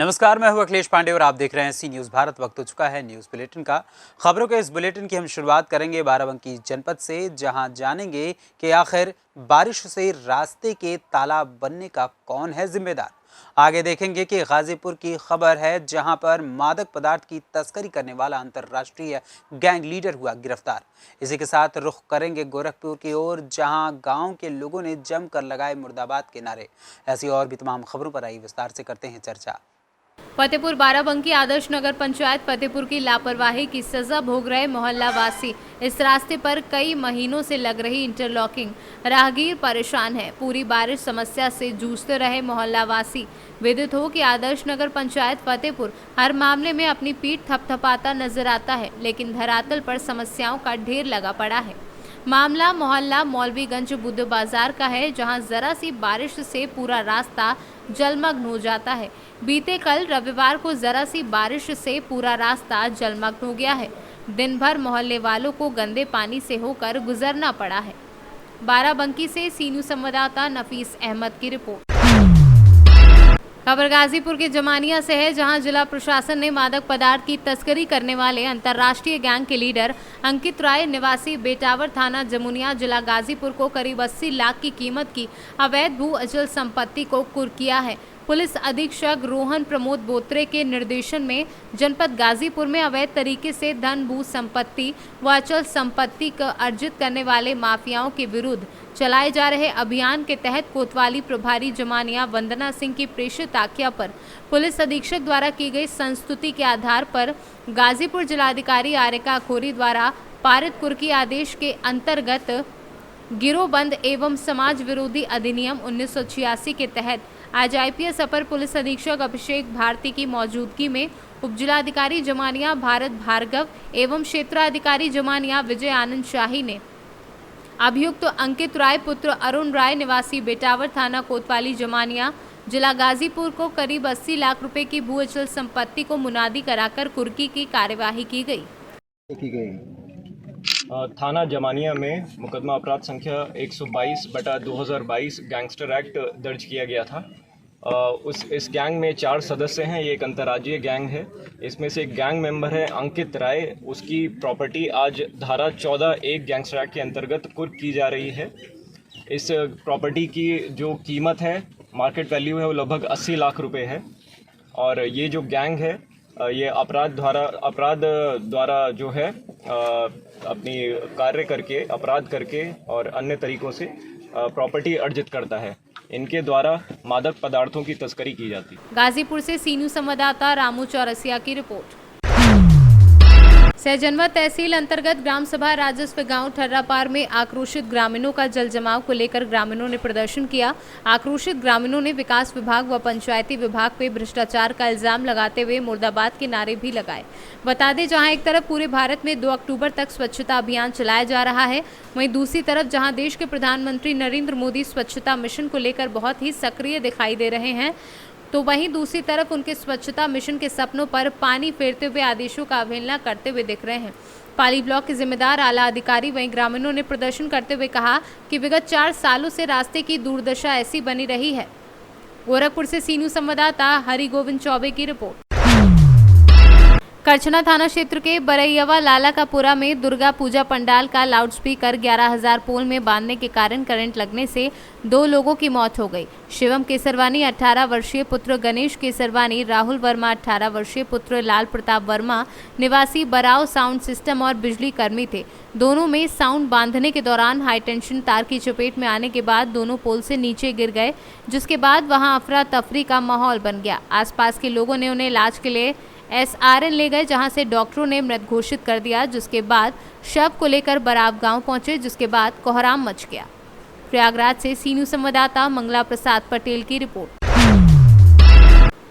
नमस्कार, मैं हूं अखिलेश पांडे और आप देख रहे हैं सी न्यूज़ भारत। वक्त हो चुका है न्यूज़ बुलेटिन का। खबरों के इस बुलेटिन की हम शुरुआत करेंगे बाराबंकी जनपद से, जहां जानेंगे कि आखिर बारिश से रास्ते के तालाब बनने का कौन है जिम्मेदार। आगे देखेंगे कि गाजीपुर की खबर है, जहां पर मादक पदार्थ की तस्करी करने वाला अंतर्राष्ट्रीय गैंग लीडर हुआ गिरफ्तार। इसी के साथ रुख करेंगे गोरखपुर की ओर, जहां गांव के लोगों ने जमकर लगाए मुर्दाबाद के नारे। ऐसी और भी तमाम खबरों पर आई विस्तार से करते हैं चर्चा। फतेहपुर बाराबंकी आदर्श नगर पंचायत फतेहपुर की लापरवाही की सजा भोग रहे मोहल्ला वासी। इस रास्ते पर कई महीनों से लग रही इंटरलॉकिंग, राहगीर परेशान है। पूरी बारिश समस्या से जूझते रहे मोहल्ला वासी। विदित हो कि आदर्श नगर पंचायत फतेहपुर हर मामले में अपनी पीठ थपथपाता नजर आता है, लेकिन धरातल पर समस्याओं का ढेर लगा पड़ा है। मामला मोहल्ला मौलवीगंज बुद्ध बाजार का है, जहां जरा सी बारिश से पूरा रास्ता जलमग्न हो जाता है। बीते कल रविवार को जरा सी बारिश से पूरा रास्ता जलमग्न हो गया है। दिन भर मोहल्ले वालों को गंदे पानी से होकर गुजरना पड़ा है। बाराबंकी से सी न्यूज़ संवाददाता नफीस अहमद की रिपोर्ट। खबर गाजीपुर के जमानिया से है, जहां जिला प्रशासन ने मादक पदार्थ की तस्करी करने वाले अंतर्राष्ट्रीय गैंग के लीडर अंकित राय निवासी बेटावर थाना जमुनिया जिला गाजीपुर को करीब 80 लाख की कीमत की अवैध भू अचल संपत्ति को कुर्क किया है। पुलिस अधीक्षक रोहन प्रमोद बोत्रे के निर्देशन में जनपद गाजीपुर में अवैध तरीके से धन, भू संपत्ति व अचल संपत्ति को अर्जित करने वाले माफियाओं के विरुद्ध चलाए जा रहे अभियान के तहत कोतवाली प्रभारी जमानिया वंदना सिंह की प्रेषित आज्ञा पर पुलिस अधीक्षक द्वारा की गई संस्तुति के आधार पर गाजीपुर जिलाधिकारी आरिका खोरी द्वारा पारित कुर्की आदेश के अंतर्गत गिरोहबंद एवं समाज विरोधी अधिनियम 1986 के तहत आज आईपीएस अपर पुलिस अधीक्षक अभिषेक भारती की मौजूदगी में उपजिलाधिकारी जमानिया भारत भार्गव एवं क्षेत्राधिकारी जमानिया विजय आनंद शाही ने अभियुक्त अंकित राय पुत्र अरुण राय निवासी बेटावर थाना कोतवाली जमानिया जिला गाजीपुर को करीब 80 लाख रुपए की भू अचल संपत्ति को मुनादी कराकर कुर्की की कार्यवाही की गई। थाना जमानिया में मुकदमा अपराध संख्या 122/2022 गैंगस्टर एक्ट दर्ज किया गया था। इस गैंग में 4 सदस्य हैं। ये एक अंतर्राज्यीय गैंग है। इसमें से एक गैंग मेंबर है अंकित राय। उसकी प्रॉपर्टी आज धारा 14(1) गैंगस्टर एक्ट के अंतर्गत कुर्क की जा रही है। इस प्रॉपर्टी की जो कीमत है, मार्केट वैल्यू है, वो लगभग 80 लाख रुपए है। और ये जो गैंग है, ये अपराध द्वारा जो है अपनी कार्य करके, अपराध करके और अन्य तरीकों से प्रॉपर्टी अर्जित करता है। इनके द्वारा मादक पदार्थों की तस्करी की जाती है। गाजीपुर से सी न्यूज़ संवाददाता रामू चौरसिया की रिपोर्ट। सहजनवा तहसील अंतर्गत ग्राम सभा राजस्व गांव ठर्रापार में आक्रोशित ग्रामीणों का जल जमाव को लेकर ग्रामीणों ने प्रदर्शन किया। आक्रोशित ग्रामीणों ने विकास विभाग व पंचायती विभाग पे भ्रष्टाचार का इल्जाम लगाते हुए मुर्दाबाद के नारे भी लगाए। बता दें, जहां एक तरफ पूरे भारत में 2 अक्टूबर तक स्वच्छता अभियान चलाया जा रहा है, वहीं दूसरी तरफ जहां देश के प्रधानमंत्री नरेंद्र मोदी स्वच्छता मिशन को लेकर बहुत ही सक्रिय दिखाई दे रहे हैं, तो वहीं दूसरी तरफ उनके स्वच्छता मिशन के सपनों पर पानी फेरते हुए आदेशों का अवहेलना करते हुए दिख रहे हैं। पाली ब्लॉक के जिम्मेदार आला अधिकारी वहीं ग्रामीणों ने प्रदर्शन करते हुए कहा कि विगत 4 सालों से रास्ते की दुर्दशा ऐसी बनी रही है। गोरखपुर से सी न्यूज़ संवाददाता हरि गोविंद चौबे की रिपोर्ट। करछना थाना क्षेत्र के बरैयवा लालाकापुरा में दुर्गा पूजा पंडाल का लाउडस्पीकर 11,000 पोल में बांधने के कारण करंट लगने से 2 लोगों की मौत हो गई। शिवम केसरवानी 18 वर्षीय पुत्र गणेश केसरवानी, राहुल वर्मा 18 वर्षीय पुत्र लाल प्रताप वर्मा निवासी बराव साउंड सिस्टम और बिजली कर्मी थे। दोनों में साउंड बांधने के दौरान हाई टेंशन तार की चपेट में आने के बाद दोनों पोल से नीचे गिर गए, जिसके बाद वहां अफरा तफरी का माहौल बन गया। आसपास के लोगों ने उन्हें इलाज के लिए SRN ले गए, जहां से डॉक्टरों ने मृत घोषित कर दिया, जिसके बाद शव को लेकर बराव गांव पहुंचे, जिसके बाद कोहराम मच गया। प्रयागराज से सी न्यूज़ संवाददाता मंगला प्रसाद पटेल की रिपोर्ट।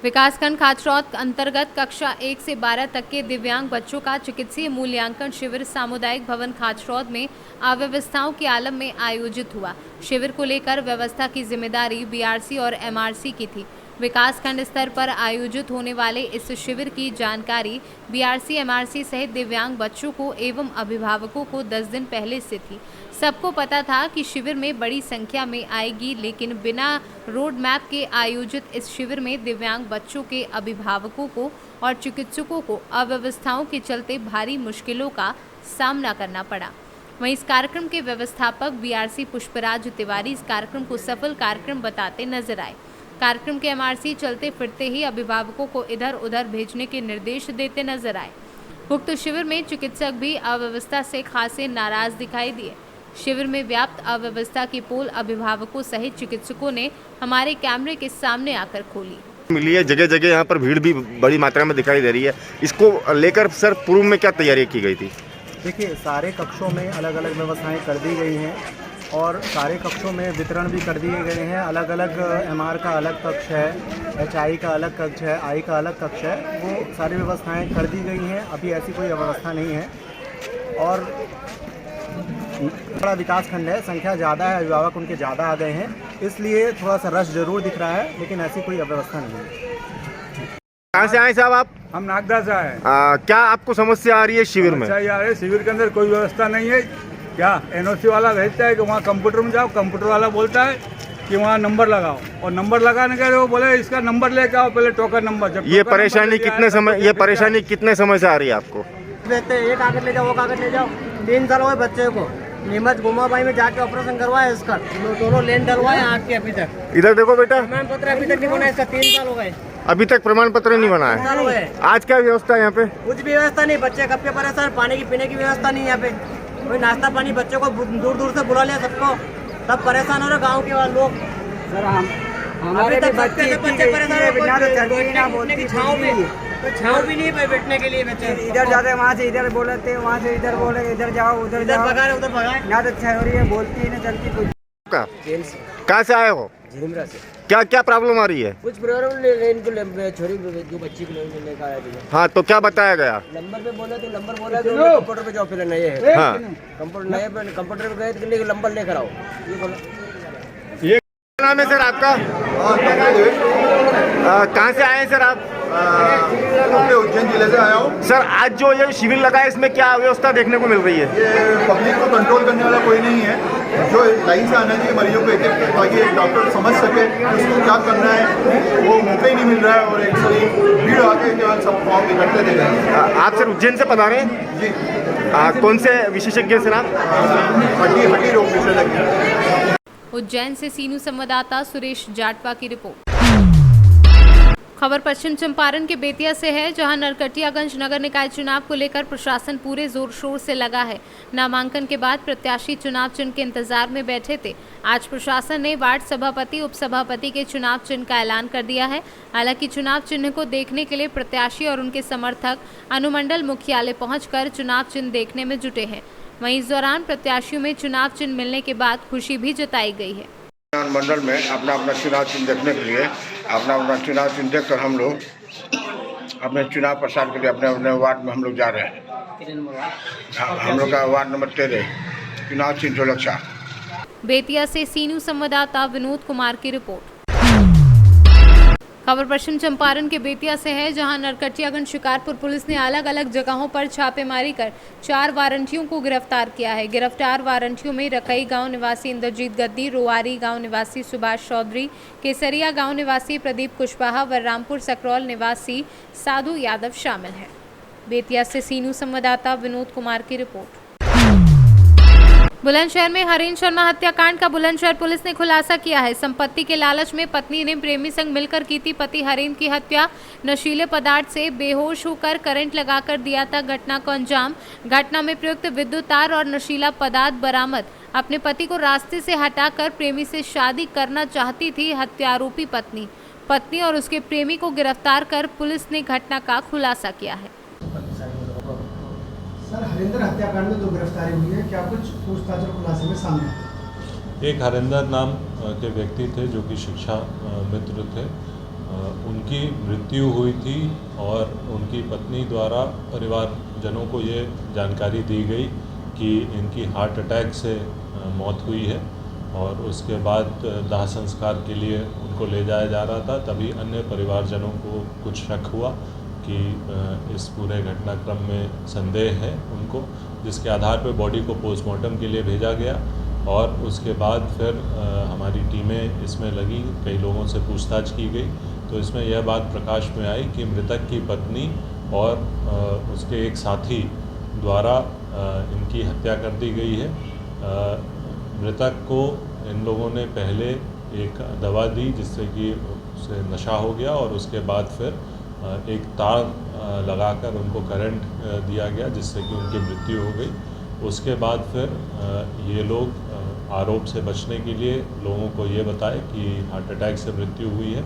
विकासखंड खाचरौद अंतर्गत कक्षा 1 से 12 तक के दिव्यांग बच्चों का चिकित्सीय मूल्यांकन शिविर सामुदायिक भवन खाचरौद में अव्यवस्थाओं के आलम में आयोजित हुआ। शिविर को लेकर व्यवस्था की जिम्मेदारी BRC और MRC की थी। विकासखंड स्तर पर आयोजित होने वाले इस शिविर की जानकारी बीआरसी एमआरसी सहित दिव्यांग बच्चों को एवं अभिभावकों को 10 दिन पहले से थी। सबको पता था कि शिविर में बड़ी संख्या में आएगी, लेकिन बिना रोड मैप के आयोजित इस शिविर में दिव्यांग बच्चों के अभिभावकों को और चिकित्सकों को अव्यवस्थाओं के चलते भारी मुश्किलों का सामना करना पड़ा। वहीं इस कार्यक्रम के व्यवस्थापक बीआरसी पुष्पराज तिवारी इस कार्यक्रम को सफल कार्यक्रम बताते नजर आए। कार्यक्रम के एमआरसी चलते फिरते ही अभिभावकों को इधर उधर भेजने के निर्देश देते नजर आए। उक्त शिविर में चिकित्सक भी अव्यवस्था से खासे नाराज दिखाई दिए। शिविर में व्याप्त अव्यवस्था की पोल अभिभावकों सहित चिकित्सकों ने हमारे कैमरे के सामने आकर खोली। मिली है, जगह जगह यहाँ पर भीड़ भी बड़ी मात्रा में दिखाई दे रही है। इसको लेकर सर पूर्व में क्या तैयारी की गई थी? देखिए, सारे कक्षों में अलग अलग व्यवस्थाएं कर दी गई हैं और सारे कक्षों में वितरण भी कर दिए गए हैं। अलग अलग एमआर का अलग कक्ष है, एचआई का अलग कक्ष है, आई का अलग कक्ष है, वो सारी व्यवस्थाएं कर दी गई हैं। अभी ऐसी कोई व्यवस्था नहीं है और बड़ा विकास खंड है, संख्या ज़्यादा है, अभिभावक उनके ज़्यादा आ गए हैं, इसलिए थोड़ा सा रश जरूर दिख रहा है, लेकिन ऐसी कोई व्यवस्था नहीं है। कहाँ से आए साहब आप? हम नागदा से आए। क्या आपको समस्या आ रही है शिविर में? अच्छा यार, शिविर के अंदर कोई व्यवस्था नहीं है। क्या एनओसी वाला भेजता है कि वहाँ कंप्यूटर में जाओ, कंप्यूटर वाला बोलता है कि वहाँ नंबर लगाओ, और नंबर लगाने के वो बोले इसका नंबर लेके आओ पहले, टोकन नंबर। जब ये परेशानी कितने समय से आ रही है आपको? ये कागज ले जाओ, वो कागज ले जाओ। 3 साल हुए बच्चे को नीमच गुमाबाई में जाके ऑपरेशन करवाया, इसका दोनों लेन डलवाए आँख के। अभी तक इधर देखो बेटा, प्रमाण पत्र अभी तक नहीं बना, इसका 3 साल हो गए। अभी तक प्रमाण पत्र नहीं बना है। आज क्या व्यवस्था है यहाँ पे? कुछ भी व्यवस्था नहीं, बच्चे कब के परेशान, पानी की पीने की व्यवस्था नहीं यहाँ पे, कोई नाश्ता पानी। बच्चों को दूर दूर से बुला लिया सबको, सब परेशान हो रहे गाँव के लोग। सर हमारे बच्चे परेशान छाँव भी नहीं है बैठने के लिए। बच्चे इधर जाते, वहाँ से इधर बोलते, वहाँ से इधर बोले, इधर जाओ उधर भगाए, उधर भगाए। ना तो अच्छा हो रही है, बोलती है ना चलती कुछ। कहाँ से आए हो? झिमरा से। क्या क्या प्रॉब्लम आ रही है? कुछ प्रॉब्लम छोरी जो बच्ची को लेकर आया था। हाँ, तो क्या बताया गया? नंबर पे बोला तो नंबर बोला तो कंप्यूटर पे जाओ पहले, नए है। हाँ, कंप्यूटर पे गए तो नंबर लेकर आओ, ये बोला। ये नाम है सर आपका? कहाँ से आए हैं सर आप? मैं उज्जैन जिले से आया हूँ। सर, आज जो ये शिविर लगा है, इसमें क्या व्यवस्था देखने को मिल रही है? ये पब्लिक को कंट्रोल करने वाला कोई नहीं है, जो लाइन से आना चाहिए मरीजों को एक एक, ताकि एक डॉक्टर समझ सके उसको क्या करना है, वो मौका ही नहीं मिल रहा है। और एक भीड़ आके केवल सब फॉर्म इकट्ठे दे रहे हैं। आप सर उज्जैन से पधारे हैं जी। कौन से विशेषज्ञ सर आप? हड्डी रोग विशेषज्ञ। उज्जैन से सीनू संवाददाता सुरेश जाटवा की रिपोर्ट। खबर पश्चिम चंपारण के बेतिया से है, जहां नरकटियागंज नगर निकाय चुनाव को लेकर प्रशासन पूरे जोर शोर से लगा है। नामांकन के बाद प्रत्याशी चुनाव चिन्ह के इंतजार में बैठे थे। आज प्रशासन ने वार्ड सभापति उपसभापति के चुनाव चिन्ह का ऐलान कर दिया है। हालांकि चुनाव चिन्ह को देखने के लिए प्रत्याशी और उनके समर्थक अनुमंडल मुख्यालय पहुंचकर चुनाव चिन्ह देखने में जुटे हैं। वहीं इस दौरान प्रत्याशियों में चुनाव चिन्ह मिलने के बाद खुशी भी जताई गई है। मंडल में अपना अपना चुनाव चिन्ह देखने के लिए अपना चुनाव चिन्ह देखकर हम लोग अपने चुनाव प्रचार के लिए अपने अपने वार्ड में हम लोग जा रहे हैं। हम लोग का वार्ड नंबर 13 चुनाव चिन्ह जोलक्षा। बेतिया से सीनू संवाददाता विनोद कुमार की रिपोर्ट। खबर पश्चिम चंपारण के बेतिया से है, जहां नरकटियागंज शिकारपुर पुलिस ने अलग अलग जगहों पर छापेमारी कर 4 वारंटियों को गिरफ्तार किया है। गिरफ्तार वारंटियों में रकई गांव निवासी इंद्रजीत गद्दी, रोवारी गांव निवासी सुभाष चौधरी, केसरिया गांव निवासी प्रदीप कुशवाहा व रामपुर सकरौल निवासी साधु यादव शामिल है। बेतिया से सीनू संवाददाता विनोद कुमार की रिपोर्ट। बुलंदशहर में हरीन शर्मा हत्याकांड का बुलंदशहर पुलिस ने खुलासा किया है। संपत्ति के लालच में पत्नी ने प्रेमी संग मिलकर की थी पति हरीन की हत्या। नशीले पदार्थ से बेहोश होकर करंट लगाकर दिया था घटना को अंजाम। घटना में प्रयुक्त विद्युत तार और नशीला पदार्थ बरामद। अपने पति को रास्ते से हटाकर प्रेमी से शादी करना चाहती थी हत्यारोपी पत्नी और उसके प्रेमी को गिरफ्तार कर पुलिस ने घटना का खुलासा किया है। सर, हरिंदर हत्याकांड में 2 गिरफ्तारी हुई है, क्या कुछ पूछताछ और खुलासे में सामने आया? एक हरिंदर नाम के व्यक्ति थे जो कि शिक्षा मित्र थे। उनकी मृत्यु हुई थी और उनकी पत्नी द्वारा परिवारजनों को ये जानकारी दी गई कि इनकी हार्ट अटैक से मौत हुई है। और उसके बाद दाह संस्कार के लिए उनको ले जाया जा रहा था। तभी अन्य परिवारजनों को कुछ शक हुआ कि इस पूरे घटनाक्रम में संदेह है उनको, जिसके आधार पर बॉडी को पोस्टमार्टम के लिए भेजा गया। और उसके बाद फिर हमारी टीमें इसमें लगी, कई लोगों से पूछताछ की गई, तो इसमें यह बात प्रकाश में आई कि मृतक की पत्नी और उसके एक साथी द्वारा इनकी हत्या कर दी गई है। मृतक को इन लोगों ने पहले एक दवा दी जिससे कि उसे नशा हो गया, और उसके बाद फिर एक तार लगाकर उनको करंट दिया गया जिससे कि उनकी मृत्यु हो गई। उसके बाद फिर ये लोग आरोप से बचने के लिए लोगों को ये बताए कि हार्ट अटैक से मृत्यु हुई है।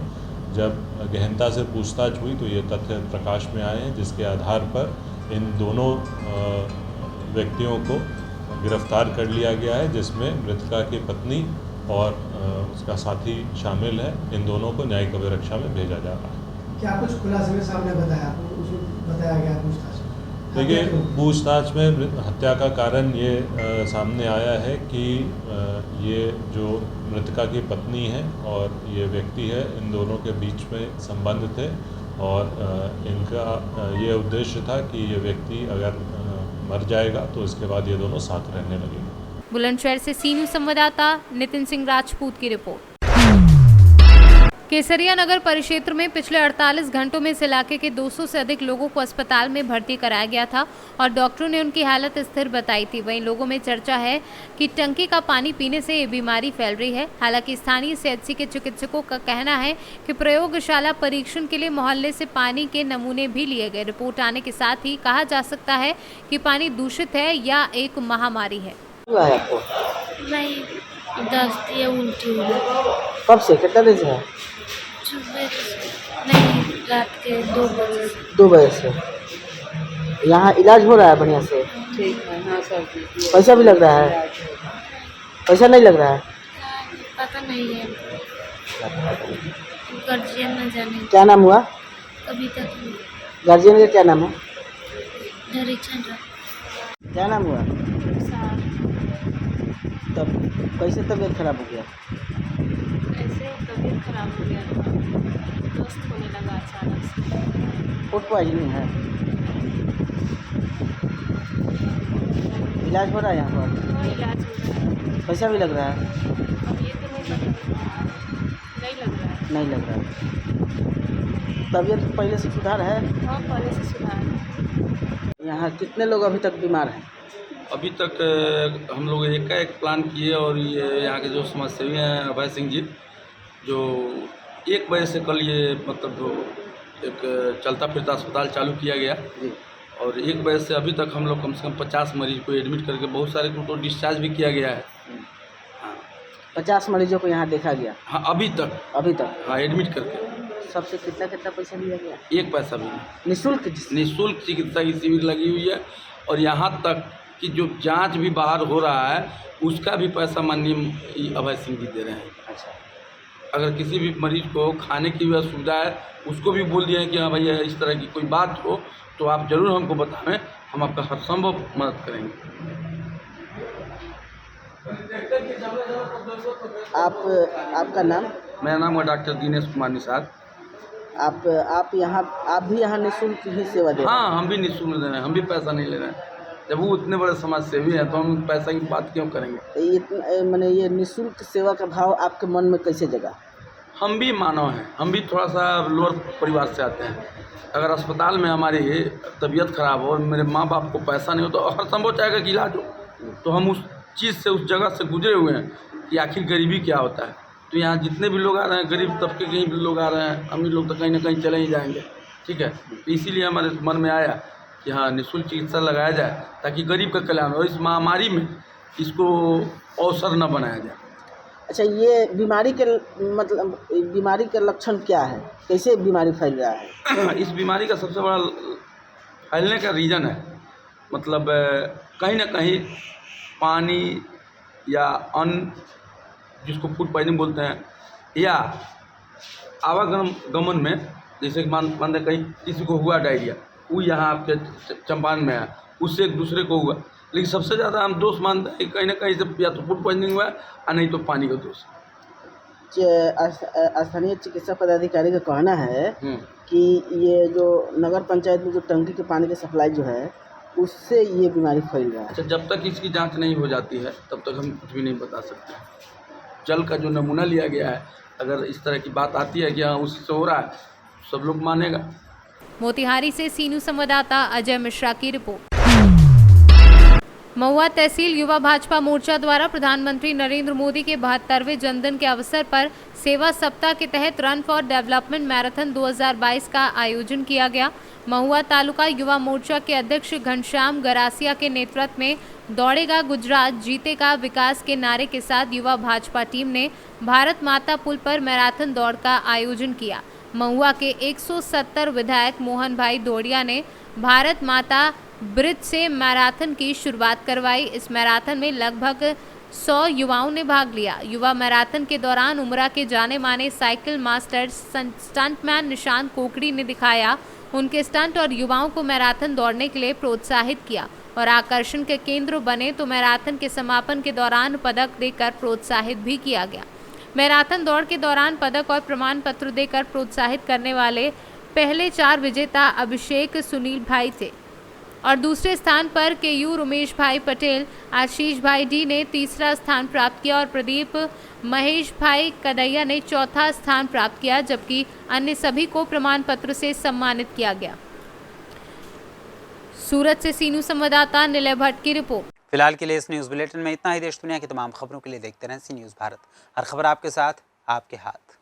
जब गहनता से पूछताछ हुई तो ये तथ्य प्रकाश में आए हैं, जिसके आधार पर इन दोनों व्यक्तियों को गिरफ्तार कर लिया गया है, जिसमें मृतका की पत्नी और उसका साथी शामिल है। इन दोनों को न्यायिक अभिरक्षा में भेजा जा रहा है। क्या कुछ खुलासे में सामने बताया गया पूछताछ? देखिए, पूछताछ में हत्या का कारण ये सामने आया है कि ये जो मृतका की पत्नी है और ये व्यक्ति है, इन दोनों के बीच में संबंध थे, और इनका ये उद्देश्य था कि ये व्यक्ति अगर मर जाएगा तो इसके बाद ये दोनों साथ रहने लगेंगे। बुलंदशहर से सी न्यूज़ संवाददाता नितिन सिंह राजपूत की रिपोर्ट। केसरिया नगर परिक्षेत्र में पिछले 48 घंटों में इस इलाके के 200 से अधिक लोगों को अस्पताल में भर्ती कराया गया था और डॉक्टरों ने उनकी हालत स्थिर बताई थी। वहीं लोगों में चर्चा है कि टंकी का पानी पीने से ये बीमारी फैल रही है। हालांकि स्थानीय सीएचसी के चिकित्सकों का कहना है कि प्रयोगशाला परीक्षण के लिए मोहल्ले से पानी के नमूने भी लिए गए। रिपोर्ट आने के साथ ही कहा जा सकता है कि पानी दूषित है या एक महामारी है। नहीं, दस्त या उल्टी हुई। कब से, कितना दिन से है? नहीं, रात के 2 बजे से। यहाँ इलाज हो रहा है बढ़िया से? ठीक है। हाँ सर। पैसा भी लग रहा है? पैसा नहीं लग रहा है? पता नहीं है, गार्जियन न जाने। क्या नाम हुआ? अभी तक गार्जियन का क्या नाम है? हरिचंद्र। क्या नाम हुआ? तब कैसे तबीयत खराब हो गया? ऐसे तबीयत खराब हो गया था, दस्त होने लगा अचानक से। फूड पॉइजनिंग है। इलाज हो रहा है यहाँ पर? हाँ, इलाज हो रहा है। पैसा भी लग रहा है? अब ये तो नहीं लग रहा है। नहीं लग रहा है। तबीयत पहले से सुधार है? हाँ, पहले से सुधार है। यहाँ कितने लोग अभी तक बीमार हैं? अभी तक हम लोग एक प्लान किए, और ये यहाँ के जो समाजसेवी हैं अभय सिंह जी, जो 1 बजे से कल ये मतलब एक चलता फिरता अस्पताल चालू किया गया, और 1 बजे से अभी तक हम लोग कम से कम 50 मरीज को एडमिट करके बहुत सारे को डिस्चार्ज भी किया गया है। हाँ, 50 मरीजों को यहाँ देखा गया? हाँ, अभी तक हाँ, एडमिट करके। सबसे कितना पैसा लिया गया? 1 पैसा भी नहीं। निःशुल्क चिकित्सा की शिविर लगी हुई है, और यहाँ तक कि जो जांच भी बाहर हो रहा है उसका भी पैसा माननीय अभय सिंह जी दे रहे हैं। अच्छा। अगर किसी भी मरीज को खाने की भी सुविधा है उसको भी बोल दिए हैं कि हाँ भैया इस तरह की कोई बात हो तो आप ज़रूर हमको बताएं, हम आपका हर संभव मदद करेंगे। आपका नाम? मेरा नाम है डॉक्टर दिनेश कुमार निषाद। आप भी यहाँ निःशुल्क ही सेवा दे रहे हैं? हाँ, हम भी निःशुल्क दे रहे हैं, हम भी पैसा नहीं ले रहे हैं। जब वो इतने बड़े समाज सेवी हैं तो हम पैसा की बात क्यों करेंगे? मैंने ये निःशुल्क सेवा का भाव आपके मन में कैसे जगा? हम भी मानव हैं, हम भी थोड़ा सा लोअर परिवार से आते हैं। अगर अस्पताल में हमारी तबीयत खराब हो और मेरे माँ बाप को पैसा नहीं हो तो हर संभव चाहेगा कि इलाज हो, तो हम उस चीज़ से, उस जगह से गुजरे हुए हैं कि आखिर गरीबी क्या होता है। तो यहाँ जितने भी लोग आ रहे हैं, गरीब तबके के भी लोग आ रहे हैं, अमीर लोग तो कहीं ना कहीं चले ही जाएंगे। ठीक है, तो इसीलिए हमारे मन में आया कि हाँ, निःशुल्क चिकित्सा लगाया जाए ताकि गरीब का कल्याण हो, इस महामारी में इसको अवसर न बनाया जाए। अच्छा, ये बीमारी के लक्षण क्या है? कैसे बीमारी फैल रहा है? इस बीमारी का सबसे बड़ा फैलने का रीज़न है मतलब कहीं ना कहीं पानी या अन्न, जिसको फूड पॉइजनिंग बोलते हैं, या आवागमन में, जैसे मान दें कहीं किसी को हुआ डायरिया, वो यहाँ आपके चंपारण में है, उससे एक दूसरे को हुआ, लेकिन सबसे ज़्यादा हम दोष मानते हैं कि कहीं ना कहीं से या तो फूड पॉइजनिंग हुआ है और नहीं तो पानी का दोष। स्थानीय चिकित्सा पदाधिकारी का कहना है कि ये जो नगर पंचायत में जो टंकी के पानी की सप्लाई जो है उससे ये बीमारी फैल रहा है। अच्छा, जब तक इसकी जांच नहीं हो जाती है तब तक हम कुछ भी नहीं बता सकते। जल का जो नमूना लिया गया है, अगर इस तरह की बात आती है कि हाँ उससे हो रहा है, सब लोग मानेगा। मोतिहारी से सी न्यूज़ संवाददाता अजय मिश्रा की रिपोर्ट। महुआ तहसील युवा भाजपा मोर्चा द्वारा प्रधानमंत्री नरेंद्र मोदी के 72वें जन्मदिन के अवसर पर सेवा सप्ताह के तहत रन फॉर डेवलपमेंट मैराथन 2022 का आयोजन किया गया। महुआ तालुका युवा मोर्चा के अध्यक्ष घनश्याम गरासिया के नेतृत्व में दौड़ेगा गुजरात जीतेगा विकास के नारे के साथ युवा भाजपा टीम ने भारत माता पुल पर मैराथन दौड़ का आयोजन किया। महुआ के 170 विधायक मोहन भाई दौड़िया ने भारत माता ब्रिज से मैराथन की शुरुआत करवाई। इस मैराथन में लगभग 100 युवाओं ने भाग लिया। युवा मैराथन के दौरान उमरा के जाने माने साइकिल मास्टर स्टंटमैन निशांत कोकड़ी ने दिखाया उनके स्टंट और युवाओं को मैराथन दौड़ने के लिए प्रोत्साहित किया और आकर्षण के केंद्र बने तो मैराथन के समापन के दौरान पदक देकर प्रोत्साहित भी किया गया। मैराथन दौड़ के दौरान पदक और प्रमाण पत्र देकर प्रोत्साहित करने वाले पहले 4 विजेता अभिषेक सुनील भाई थे और दूसरे स्थान पर केयू उमेश भाई पटेल, आशीष भाई डी ने तीसरा स्थान प्राप्त किया और प्रदीप महेश भाई कदैया ने चौथा स्थान प्राप्त किया, जबकि अन्य सभी को प्रमाण पत्र से सम्मानित किया गया। सूरत से सीनू संवाददाता निलय भट्ट की रिपोर्ट। फिलहाल के लिए इस न्यूज़ बुलेटिन में इतना ही। देश दुनिया की तमाम खबरों के लिए देखते रहें सी न्यूज़ भारत। हर खबर आपके साथ, आपके हाथ।